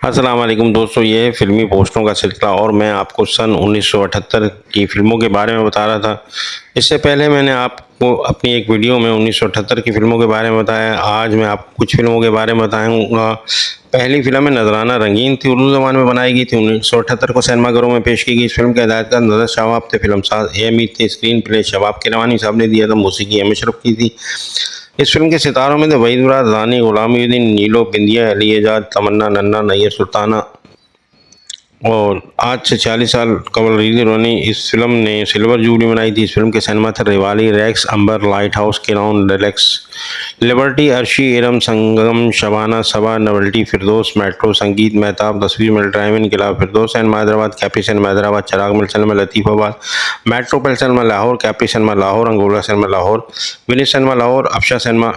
अस्सलाम वालेकुम दोस्तों, ये है फ़िल्मी पोस्टरों का सिलसिला और मैं आपको सन 1978 की फ़िल्मों के बारे में बता रहा था। इससे पहले मैंने आपको अपनी एक वीडियो में 1978 की फ़िल्मों के बारे में बताया। आज मैं आपको कुछ फ़िल्मों के बारे में बताऊँगा। पहली फ़िल्म है नज़राना रंगीन थी, उर्दू ज़बान में बनाई गई थी। 1978 को सिनेमाघरों में पेश की गई। इस फ़िल्म के हिदायतकार नज़र शवाब थे, फ़िल्मसाज़ ए अमीर थे, स्क्रीन प्ले शवाब किरवानी साहब ने दिया था, मौसीकी एम अशरफ की थी। इस फिल्म के सितारों में थे वहीद मुराद, रानी गुलामुद्दीन, नीलो, बिंदिया, अली एजाज, तमन्ना, नन्ना, नैयर सुल्ताना। और आज से 40 साल कबल रिलीज होने इस फिल्म ने सिल्वर जुबली मनाई थी। इस फिल्म के सिनेमा थे Rivoli, Rex, Ambar, Light House, Crown, Deluxe, Liberty, Arshi, Iram, Sangam, Shabana, Saba, Novelty, Firdous, Metro, Sangeet, Mehtab, Tasveer मिल, ड्राइव इन, किला, Firdous cinema Hyderabad, Capri cinema Hyderabad, Chirag मिल सिनेमा लतीफ़ाबाद, मेट्रो पेल cinema Lahore, Capri cinema Lahore, Angola cinema Lahore, Vineet cinema Lahore, Afsha cinema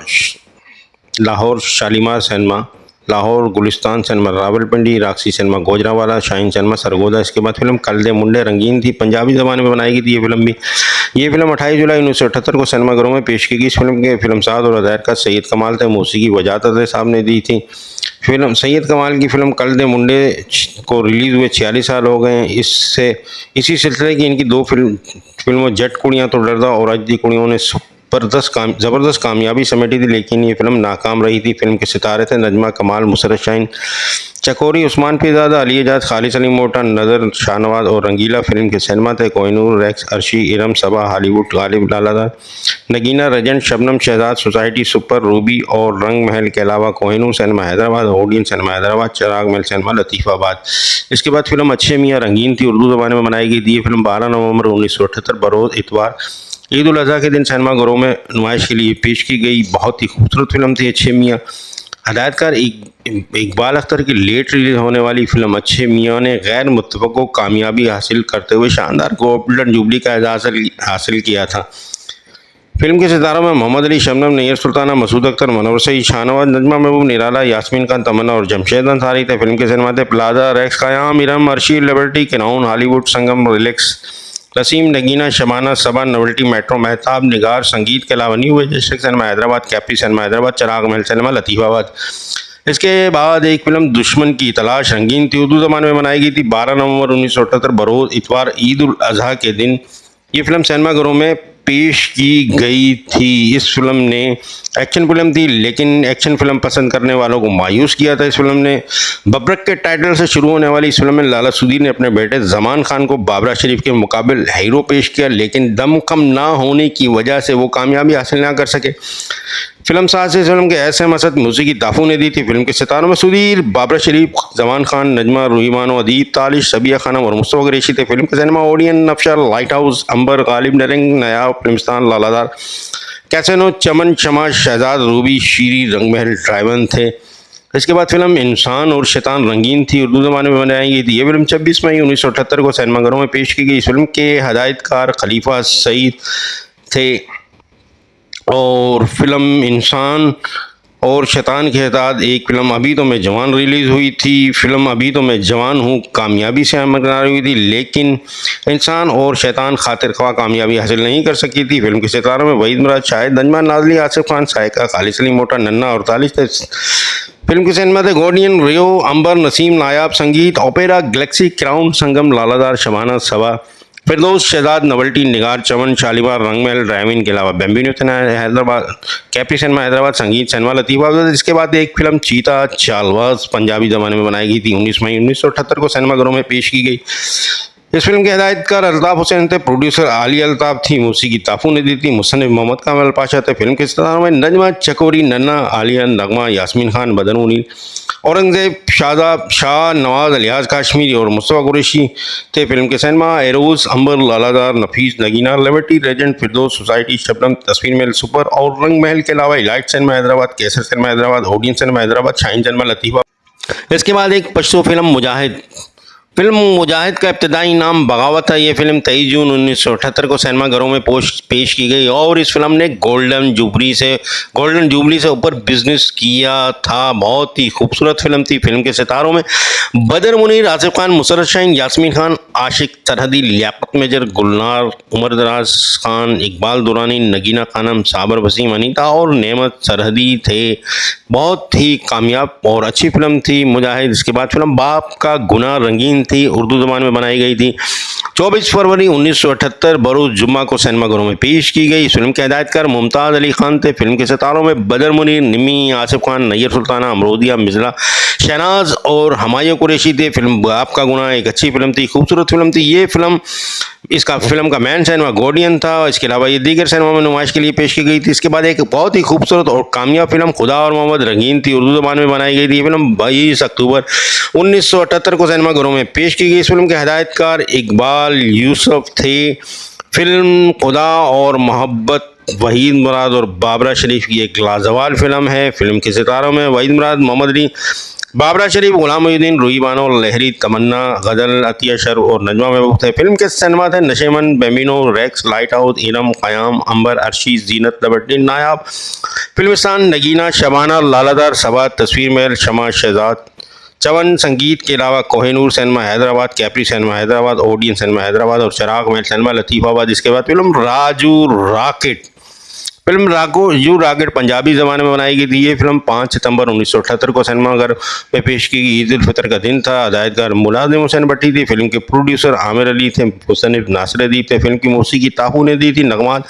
Lahore, Shalimar cinema Lahore, Gulistan cinema Rawalpindi, Roxy cinema Gujranwala, Shaheen cinema Sargodha. इसके बाद फिल्म कल्दे मुंडे रंगीन थी, पंजाबी ज़बान में बनाई गई थी ये फिल्म भी। ये फिल्म 28 जुलाई 1978 को सिनेमाघरों में पेश की गई। इस फिल्म के फिल्मसाज और हदायतकार सैयद कमाल थे, मौसीकी वजाहत साहब ने दी थी। फिल्म सैयद कमाल की फिल्म कल्दे मुंडे को रिलीज़ हुए 46 साल हो गए हैं। इसी सिलसिले की इनकी दो फिल्मों जट कुड़ियाँ तो डरदा और अज दी कुड़ियों ने ज़बरदस्त कामयाबी समेटी थी, लेकिन ये फिल्म नाकाम रही थी। फिल्म के सितारे थे नजमा कमाल, मुसरत शाहीन, चकोरी, उस्मान पीरज़ादा, अली एजाज, खालिद सलीम मोटा, नज़र शाहनवाज और रंगीला। फिल्म के सिनेमा थे कोहिनूर, रेक्स, अर्शी, इरम, सबा, हॉलीवुड, गालिब लालादार, नगीना, रजन, Shabnam, Shahzad, Society, Super, Ruby और रंग महल के अलावा Kohinoor cinema Hyderabad, Odeon cinema Hyderabad, Chirag Mahal cinema Latifabad. इसके बाद फिल्म अच्छे मियाँ रंगीन थी, उर्दू ज़बान में बनाई गई थी। ये फिल्म 12 नवंबर 1978 बरोज़ इतवार ईद उल अज़हा के दिन सिनेमाघरों में नुमाइश के लिए पेश की गई। बहुत ही खूबसूरत फिल्म थी अच्छे मियाँ। हदायतकार इकबाल अख्तर की लेट रिलीज होने वाली फिल्म अच्छे मियाँ ने गैर मुत्तफ़क़ कामयाबी हासिल करते हुए शानदार गोल्डन जुबली का एजाज़ हासिल किया था। फिल्म के सितारों में मोहम्मद अली, शबनम, नैयर सुल्ताना, मसूद अख्तर, मनोवर सईद, शाहनवाज, नजमा महबूब, निराला, यास्मीन खान, तमन्ना और जमशेद अंसारी थे। फिल्म के सिनेमा थे Plaza, Rex, Qayam, Iram, Arshi, Liberty, Crown, Hollywood, Sangam, Relax, Naseem, Nagina, Shabana, Saba, Novelty, Metro, Mehtab, Nigar, Sangeet के अलावा New District cinema Hyderabad, Capri cinema Hyderabad, Chirag Mahal cinema Latifabad. इसके बाद एक फिल्म दुश्मन की तलाश रंगीन थी, उर्दू ज़बान में बनाई गई थी। 12 नवंबर 1978 बरोज़ इतवार ईद उल अज़हा के दिन ये फिल्म सिनेमाघरों में पेश की गई थी। इस फिल्म ने एक्शन फिल्म थी, लेकिन एक्शन फिल्म पसंद करने वालों को मायूस किया था। इस फिल्म ने बबरक के टाइटल से शुरू होने वाली इस फिल्म में लाला सुदीर ने अपने बेटे जमान खान को बाबरा शरीफ के मुकाबले हीरो पेश किया, लेकिन दम कम ना होने की वजह से वो कामयाबी हासिल ना कर सके। फिल्म साज इस फिल्म के ऐसे मसद मौसीकी दाफू ने दी थी। फिल्म के सितारों में सुधीर, बाबरा शरीफ, जमान खान, नजमा, रूहीमानो, अदीब, तालिश, सबिया खानम और मुस्तफा कुरैशी थे। फिल्म के सिनेमा ओडियन, नफशर, लाइट हाउस, अंबर, गालिब, नरंग, नयाब, फिल्मिस्तान, लालादार, कैसेनो, चमन, शमा, शहजाद, रूबी, शीरी, रंगमहल, ड्राइवन थे। इसके बाद फिल्म इंसान और शैतान रंगीन थी, उर्दू ज़बान में बनाई गई थी। ये फिल्म 26 मई 1978 को सिनेमाघरों में पेश की गई। इस फिल्म के हदायतकार खलीफा सईद थे और फिल्म इंसान और शैतान के तहत एक फिल्म अभी तो मैं जवान रिलीज़ हुई थी। फिल्म अभी तो मैं जवान हूँ कामयाबी से हमदरार हुई थी, लेकिन इंसान और शैतान खातिर ख्वाह कामयाबी हासिल नहीं कर सकी थी। फिल्म के सितारों में वहीद मुराद, शाहिद, नजमा, नाज़ली, आसिफ खान, साइका, खालिद सलीम मोटा, नन्ना और तालिश थे। फिल्म के सिनेमा थे गोडियन, रियो, अंबर, नसीम, नायाब, संगीत, ओपेरा, गैलेक्सी, क्राउन, संगम, लालादार, शबाना, सबा, फिरदौस, शहजाद, नवल्टी, निगार, चमन, शालीमार, रंगमहल, ड्राइविन के अलावा बेम्बिनो हैदराबाद, कैपी सिनेमा हैदराबाद, संगीत सिनेमा लतीफ़ाबाद। इसके बाद एक फिल्म चीता चालवाज पंजाबी ज़माने में बनाई गई थी, 19 मई 1978 को सिनेमाघरों में पेश की गई। इस फिल्म के हिदायतकार अल्ताफ़ हुसैन थे, प्रोड्यूसर आली अल्ताफ़ थी, मौसीकी ताफू ने दी थी, मुसन्निफ मोहम्मद कामिल पाशा थे। फिल्म के सितारों में नजमा, चकोरी, नन्ना, आलिया, नगमा, यास्मीन खान, बदन मुनीर, औरंगजेब, शादाब, शाह नवाज, अलियाज काश्मीरी और मुस्तफा कुरैशी थे। फिल्म के cinema Eros, Ambar, Lalazar, Nafees, Nagina, Liberty, Regent, Firdous, Society, Shabnam, Tasveer Mahal, Super और रंग महल के अलावा Elite cinema Hyderabad, Kesar cinema Hyderabad, Odeon cinema Hyderabad, Shaheen cinema Latifa. इसके बाद एक पश्तो फिल्म मुजाहिद। फिल्म मुजाहिद का इब्तदाई नाम बगावत है। ये फिल्म 23 जून 1978 को सिनेमाघरों में पेश की गई और इस फिल्म ने गोल्डन जुबली से ऊपर बिजनेस किया था। बहुत ही खूबसूरत फिल्म थी। फिल्म के सितारों में बदर मुनीर, आसिफ खान, मुसरत शाहीन, यास्मीन खान, आशिक सरहदी, लियाकत मेजर, गुलनार, उमर दराज खान, इकबाल दुरानी, नगीना खानम, साबर वसीम, अनीता और नेमत सरहदी थे। बहुत ही कामयाब और अच्छी फिल्म थी मुजाहिद। इसके बाद फिल्म बाप का गुनाह रंगीन थी, उर्दू ज़बान में बनाई गई थी। 24 फरवरी 1978 बरोज़ जुम्मा को सिनेमाघरों में पेश की गई। इस फिल्म के हिदायतकार मुमताज़ अली खान थे। फिल्म के सितारों में बदर मुनीर, निमी, आसिफ खान, नैयर सुल्ताना, अमरोदिया, मिज़ला, शहनाज और हुमायूं कुरैशी थे। फिल्म बाप का गुनाह एक अच्छी फिल्म थी, खूबसूरत फिल्म थी। ये फिल्म इसका फिल्म का मेन सिनेमा गोडियन था। इसके अलावा ये दीगर सिनेमा में नुमाइश के लिए पेश की गई थी। इसके बाद एक बहुत ही खूबसूरत और कामयाब फिल्म खुदा और मोहम्मद रंगीन थी, उर्दू ज़बान में बनाई गई थी। ये फिल्म 22 अक्टूबर 1978 को सिनेमाघरों में पेश की गई। इस फिल्म के हिदायतकार इकबाल यूसुफ थे। फिल्म खुदा और मोहब्बत वहीद मुराद और बाबरा शरीफ की एक लाजवाब फिल्म है। फिल्म के सितारों में वहीद मुराद, मोहम्मद अली, बाबरा शरीफ, गुलाम मोहिउद्दीन, रूही बानो, लहरी, तमन्ना, गजल, अतिया शर्फ और नजमा महबूब थे। फिल्म के सिनेमा थे Nasheman, Bambino, Rex, Light House, Iram, Qayam, Ambar, Arshi, Zeenat, Liberty, Nayab, Filmistan, Nagina, Shabana, Lalazar, Saba, Tasveer Mahal, Shama, Shahzad, चवन। संगीत के अलावा Kohinoor cinema Hyderabad, Capri cinema Hyderabad, Odeon cinema Hyderabad और चिराग महल सिनेमा लतीफ़ाबाद। इसके बाद film Raju Rocket, film Rocket Punjabi ज़बान में बनाई गई थी। ये फिल्म 5 सितंबर 1978 को सिनेमाघर में पेश की गई। ईद उल फितर का दिन था। हिदायतकार मुलाजिम हुसैन भट्टी थी। फिल्म के प्रोड्यूसर आमिर अली थे। मुसन्निफ नासिर अदीब थे। फिल्म की मौसीकी ताहू ने दी थी। नगमात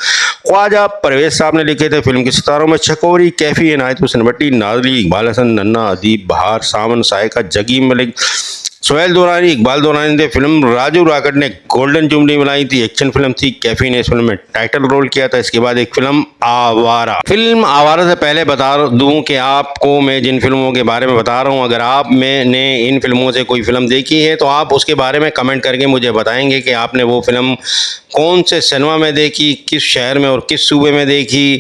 ख्वाजा परवेज साहब ने लिखे थे। फिल्म के सितारों में चकोरी, कैफी, इनायत हुसैन भट्टी, नाजरी, इकबाल हसन, नन्ना, अदीब, बहार, सावन, सायका, जगीम मलिक, सोहेल दौरानी, इकबाल दौरानी थे। फिल्म राजू रॉकेट ने गोल्डन जुबली बनाई थी। एक्शन फिल्म थी। कैफी ने इस फिल्म में टाइटल रोल किया था। इसके बाद एक फिल्म आवारा। फिल्म आवारा से पहले बता दूं कि आपको मैं जिन फिल्मों के बारे में बता रहा हूं, अगर आप मैंने इन फिल्मों से कोई फिल्म देखी है तो आप उसके बारे में कमेंट करके मुझे बताएंगे कि आपने वो फिल्म कौन से सिनेमा में देखी, किस शहर में और किस सूबे में देखी,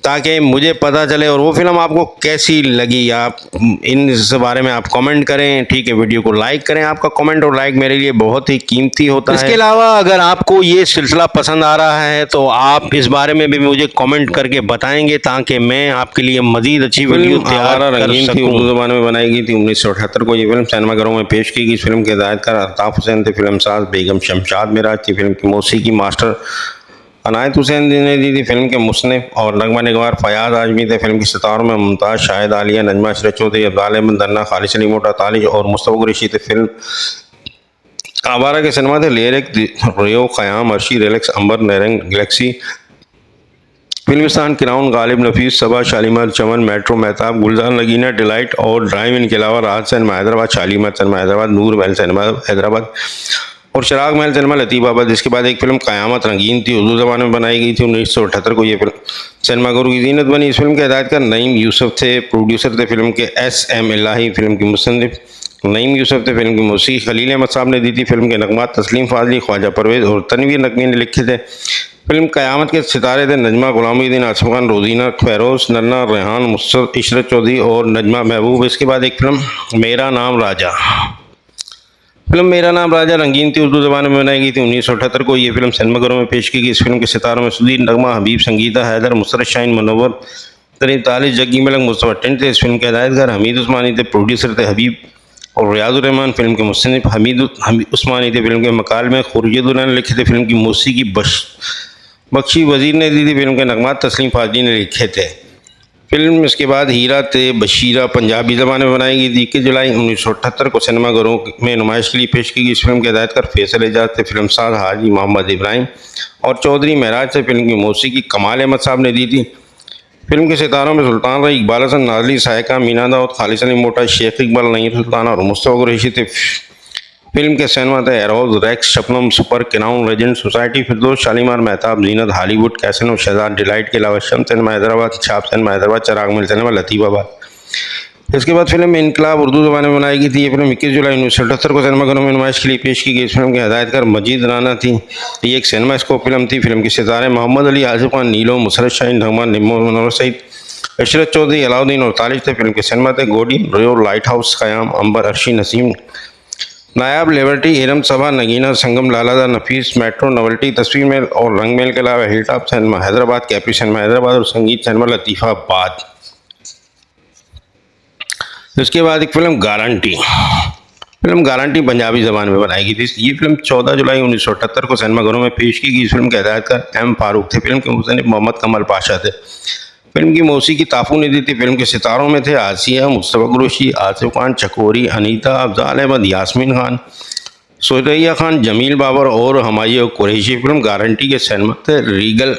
ताकि मुझे पता चले और वो फिल्म आपको कैसी लगी। आप इन इस बारे में आप कमेंट करें, ठीक है। वीडियो को लाइक करें। आपका कमेंट और लाइक मेरे लिए बहुत ही कीमती होता है। इसके अलावा अगर आपको ये सिलसिला पसंद आ रहा है तो आप इस बारे में भी मुझे कमेंट करके बताएंगे, ताकि मैं आपके लिए मजीद अच्छी वीडियो तैयार कर सकूं। उर्दू ज़बान में बनाई गई थी। 1978 को ये फिल्म सिनेमाघरों में पेश की गई। इस फिल्म के हिदायतकार अल्ताफ़ हुसैन थे। फिल्म साज बेगम शमशाद मिराज थी। फिल्म की मौसीकी मास्टर अनायत हुसैन ने दी थी। फिल्म के मुसन्निफ और नगमा निगार फयाज आजमी थे। फिल्म के सितारों में मुमताज़, शाहिद आलिया, नजमा अशरफ चौधरी, अब्दाल अहमद, दन्ना, खालिद अली मोटा, तालिश और मुस्तफ़ा कुरैशी थे। फिल्म आवारा के सिनेमा थे लिरिक, रियो, क़याम, अर्शी, रिलैक्स, अंबर, नैरंग, गैलेक्सी, फिल्मिस्तान, किराउन, गालिब, नफीस, सबा, शालीमार, चमन, मेट्रो, मेहताब, गुलजार, नगीना, डिलाइट और ड्राइव इन के अलावा राहत सिनेमा हैदराबाद, शालीमार सिनेमा हैदराबाद, नूर महल सिनेमा हैदराबाद और चिराग महल सिनेमा लतीफ़ाबाद। इसके बाद एक फिल्म क़यामत रंगीन थी, उर्दू ज़बान में बनाई गई थी। 1978 को ये फिल्म सिनेमाघरों की जीनत बनी। इस फिल्म के हिदायतकार नईम यूसुफ थे। प्रोड्यूसर थे फिल्म के SM इलाही। फिल्म की मुसन्निफ नईम यूसुफ थे। फिल्म की मौसीकी खलील अहमद साहब ने दी थी। फिल्म के नगमात तस्लीम फाजली, ख्वाजा परवेज और तनवीर नकवी ने लिखे थे। फिल्म क़यामत के सितारे थे नजमा, गुलाम मोहिउद्दीन, आसिफ खान, रोजीना, फेरोज, नन्ना, रेहान, मुसर, इशरत चौधरी और नजमा महबूब। इसके बाद एक फिल्म मेरा नाम राजा। फिल्म मेरा नाम राजा रंगीन थी, उर्दू ज़बान में बनाई गई थी। 1978 को ये फिल्म सिनेमाघरों में पेश की गई। इस फिल्म के सितारों में सुधीर, नगमा, हबीब, संगीता, हैदर, मुसरत शाहीन, मनोवर, तरीन, तालिश, जग्गी मलिक, मुस्तफ़ा टिंट थे। इस फिल्म के हिदायतकार हमीद उस्मानी थे। प्रोड्यूसर थे हबीब और रियाजुर रहमान। फिल्म के मुसन्निफ हमीद उस्मानी थे। फिल्म के मकाल में खुर्शीदुल्लाह ने लिखे थे। फिल्म की मौसीकी बख्शी वजीर ने दी थी। फिल्म के नगमात तस्लीम फाजली ने लिखे थे। फिल्म इसके बाद हीरा ते बशीरा पंजाबी ज़बान में बनाई गई थी। 21 जुलाई 1978 को सिनेमाघरों में नुमाइश के लिए पेश की गई। इस फिल्म के हिदायतकार फैसल एजाज थे। फिल्म साज हाजी मोहम्मद इब्राहिम और चौधरी महराज थे। फिल्म की मौसीकी कमाल अहमद साहब ने दी थी। फिल्म के सितारों में सुल्तान रही, इकबाल हसन, नाजली, सायका, मीना दाऊद, खालिद अली मोटा, शेख इकबाल, नईर सुल्ताना और मुस्तफ़ा कुरैशी थे। फिल्म के सिनेमा थे Eros, Rex, Shabnam, Super, Crown, Legend, Society, Firdous, Shalimar, Mehtab, Zeenat, Hollywood, Casino, Shahzad, Delight के अलावा शम्स सिनेमा हैदराबाद, छाप सिनेमा हैदराबाद, चिराग महल सिनेमा लतीफ़ाबाद। इसके बाद फिल्म इनकलाब उर्दू ज़बान में बनाई गई थी। ये फिल्म 21 जुलाई 1978 को सिनेमाघरों में नुमाइश के लिए पेश की गई। इस फिल्म के हिदायतकार मजीद राना थी। ये एक सिनेमा स्कोप फिल्म थी। फिल्म के सितारे मोहम्मद अली, आसिफ खान, नीलो, मुसरत शाहीन, रहमान, निम्मो, मनोवर सईद, इशरत चौधरी, अलाउद्दीन और तालिश थे। फिल्म के सिनेमा थे गोडियन, रियो, लाइट हाउस, क़याम, अंबर, अर्शी, नसीम, नायाब, लिबर्टी, इरम, सबा, नगीना, संगम, लालादा, नफीस, मेट्रो, नवल्टी, तस्वीर महल और रंग महल के अलावा hilltop cinema Hyderabad, Capri cinema Hyderabad और संगीत सिनेमा लतीफ़ाबाद। इसके बाद एक film guarantee. Film guarantee Punjabi ज़बान में बनाई गई थी। ये फिल्म 14 जुलाई 1978 को सिनेमाघरों में पेश की गई। इस फिल्म के हिदायतकार M फारूक थे। फिल्म के मुसन्निफ मोहम्मद कमल पाशा थे। फिल्म की मौसीकी ताफू ने दी थी। फिल्म के सितारों में थे आसिया, मुस्तफा कुरैशी, आसिफ खान, चकोरी, अनीता, अफजाल अहमद, यास्मीन खान, सुरैया खान, जमील बाबर और हमायूं कुरैशी। फिल्म गारंटी के सिनेमा थे Regal,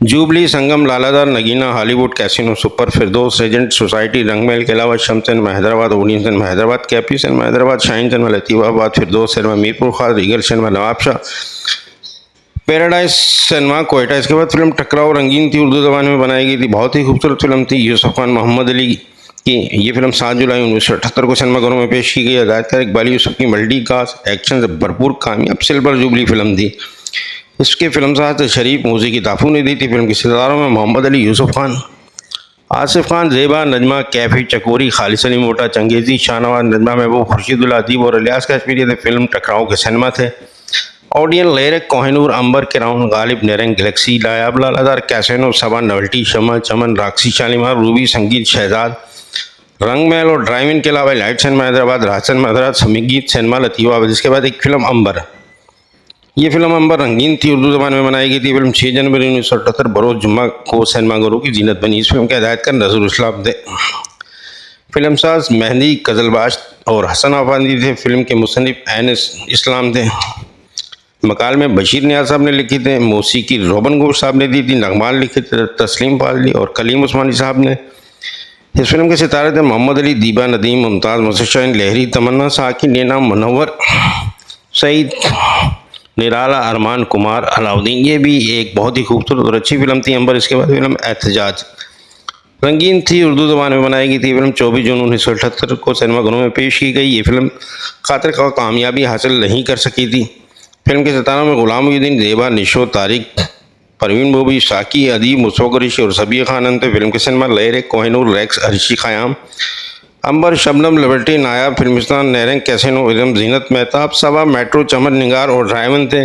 Jubilee, Sangam, Lalazar, Nagina, Hollywood, Casino, Super, Firdous, Regent, Society, Rangmahal के अलावा Shams cinema Hyderabad, Odeon cinema Hyderabad, Capri cinema Hyderabad, Shaheen cinema Latifabad, Firdous cinema Mirpur Khas, Regal cinema Nawabshah, Paradise cinema Quetta. इसके बाद फिल्म टकराव रंगीन थी, उर्दू ज़बान में बनाई गई थी, बहुत ही खूबसूरत फिल्म थी। यूसुफ खान, मोहम्मद अली की ये फिल्म 7 जुलाई 1978 को सिनेमाघरों में पेश की गई। हदायतकार इकबाल यूसुफ की मल्टी कास्ट एक्शन से भरपूर कामयाब सिल्वर जुबली फिल्म थी। इसके फिल्मसाज शरीफ, मौसीकी ताफू ने दी थी। फिल्म के सितारों में मोहम्मद अली, यूसुफ खान, आसिफ खान, ज़ेबा, नजमा, कैफी, चकोरी, खालिद अली मोटा, चंगेज़ी, शाहनवाज, नजमा महबूब, खुर्शीदुल अदीब और इलियास कश्मीरी थे। फिल्म टकराव के सिनेमा थे। ऑडियन लेरक, कोहिनूर, अंबर, किराउन, गालिब, नेरंग, गैलेक्सी, लायाब, लालादार, कैसीनो, सबा, नवल्टी, शमा, चमन, राक्सी, शालीमार, रूबी, संगीत, शहजाद, रंगमहल और ड्राइव इन के अलावा लाइट सिनेमा हैदराबाद, राजसन मदरास, संगीत सिनेमा लतीफ़ाबाद। इसके बाद एक फिल्म अंबर, ये फिल्म अंबर रंगीन थी, उर्दू ज़बान में बनाई गई थी। फिल्म 6 जनवरी 1978 बरोज़ जुम्मा को सिनेमाघरों की जीनत बनी। इस फिल्म के हदायतकार नज़रुल इस्लाम थे। फिल्मसाज मेहंदी कजलबाश और हसन आफांदी थे। फिल्म के मुसन्निफ ऐन इस्लाम थे। मकाल में बशीर नियाज़ साहब ने लिखी थे। मौसीकी रोबन गोश साहब ने दी थी। नगमाल लिखे थे तस्लीम फाजली और कलीम उस्मानी साहब ने। इस फिल्म के सितारे थे मोहम्मद अली, दीबा नदीम, मुमताज़, मुसर शाहीन, लहरी, तमन्ना, साकी, नैना, मुनव्वर, सईद, निराला, अरमान, कुमार, अलाउद्दीन। ये भी एक बहुत ही खूबसूरत और अच्छी फिल्म थी अंबर। इसके बाद फिल्म एहतजाज रंगीन थी, उर्दू ज़बान में बनाई गई थी। फिल्म 24 जून 1978 को सिनेमाघरों में पेश की गई। ये फिल्म खातिर का कामयाबी हासिल नहीं कर सकी थी। फिल्म के सितारों में गुलाम मुहीउद्दीन, ज़ेबा, निशो, तारिक, परवीन बोबी, साकी, अदीब, मुस्तफा कुरैशी और सबिया खानम थे। फिल्म के सिनेमा लेरक, कोहिनूर, रेक्स, अर्शी ख़याम, अंबर, Shabnam, liberty, Nayab, Filmistaan, नेरंग, casino, ism, जीनत, मेहताब, सबा, मेट्रो, चमन, निगार और ड्राइवन थे।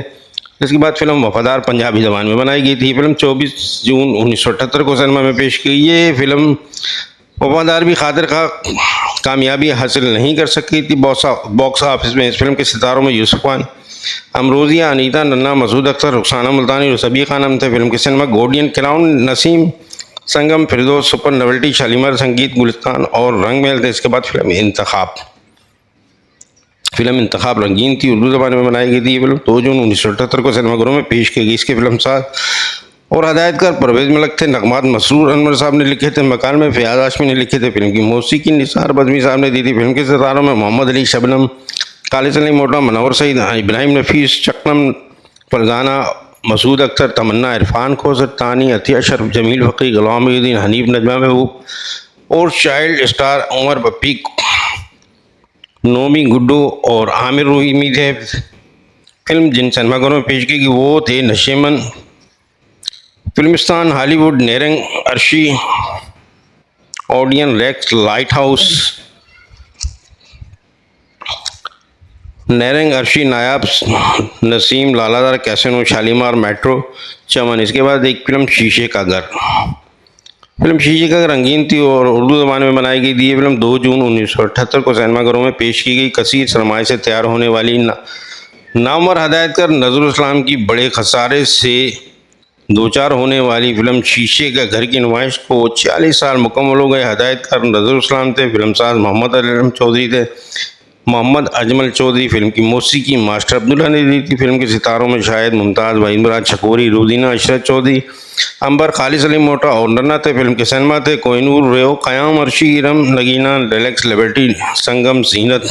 इसके बाद फिल्म वफादार पंजाबी ज़बान में बनाई गई थी। फिल्म 24 जून 1978 को सिनेमा में पेश की गई। ये फिल्म वफादार भी खातिर का कामयाबी हासिल नहीं कर सकी थी बॉक्स ऑफिस में। इस फिल्म के सितारों में यूसुफ खान, अमरोजिया, अनीता, नन्ना, मसूद अख्तर, रुखसाना मुल्तानी और सबिया खानम थे। फिल्म के सिनेमा गोल्डियन, क्राउन, नसीम, संगम, फिरदौस, सुपर, नवल्टी, शालीमार, संगीत, गुलिस्तान और रंगमहल थे। इसके बाद फिल्म इंतखाब रंगीन थी, उर्दू ज़बान में बनाई गई थी। ये फिल्म 2 जून 1978 को सिनेमाघरों में पेश की गई। इसके फिल्मसाज और हदायतकार परवेज़ मलिक थे। नगमात मसरूर अनवर साहब ने लिखे थे। मकान में फ़याज़ हाशमी ने लिखे थे। फिल्म की मौसीकी निसार बज़मी साहब ने दी थी। फिल्म के सितारों में मोहम्मद अली, शबनम, खालिद अली मोटा, मुनव्वर सईद, इब्राहिम नफीस, चकनम, फरजाना, मसूद अख्तर, तमन्ना, इरफान खोसर, तानी, अतिया शर्फ, जमील फ़कीर, गुलाम मुहीउद्दीन, हनीफ, नजमा महबूब और चाइल्ड स्टार उमर पप्पी, नोमी, गुड्डू और आमिर रूमी थे। फिल्म जिन सिनेमाघरों में पेश की गई वो थे Nasheman, Filmistan, Hollywood, Nairang, Arshi, Odeon, Rex, Light House, Nairang, Arshi, Nayab, Naseem, Lalazar, Casino, Shalimar, Metro, Chaman. इसके बाद एक फिल्म शीशे का घर। फिल्म शीशे का घर रंगीन थी और उर्दू ज़बान में बनाई गई थी। ये फिल्म 2 जून 1978 को सिनेमाघरों में पेश की गई। कसीर सरमाए से तैयार होने वाली नामवर हदायतकार नज़रुल इस्लाम की बड़े खसारे से दो चार होने वाली फिल्म शीशे का घर की नुमाइश को 40 साल मुकम्मल हो गए। हदायतकार नज़रुल इस्लाम थे। फिल्मसाज मोहम्मद अलम चौधरी थे। मोहम्मद अजमल चौधरी। फिल्म की मौसीकी मास्टर अब्दुल्ला ने दी थी। फिल्म के सितारों में शाहिद, मुमताज़, इमरान, चकोरी, रुदीना, इशरत चौधरी, अंबर, खालिद अली मोटा और नन्ना थे। फिल्म के सिनेमा थे कोहिनूर, रेओ, क़याम, अर्शी, इरम, नगीना, रिलैक्स, लिबर्टी, संगम, जीनत,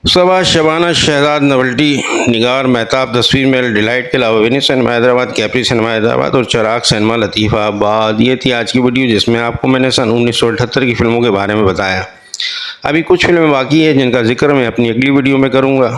सबा, शबाना, शहजाद, नवल्टी, निगार, मेहताब, तस्वीर महल, डिलाइट के अलावा Venice cinema Hyderabad, capri cinema Hyderabad और चिराग सिनेमा लतीफ़ाबाद। ये थी आज की वीडियो जिसमें आपको मैंने सन 1978 की फिल्मों के बारे में बताया। अभी कुछ फिल्में बाकी है जिनका जिक्र मैं अपनी अगली वीडियो में करूँगा।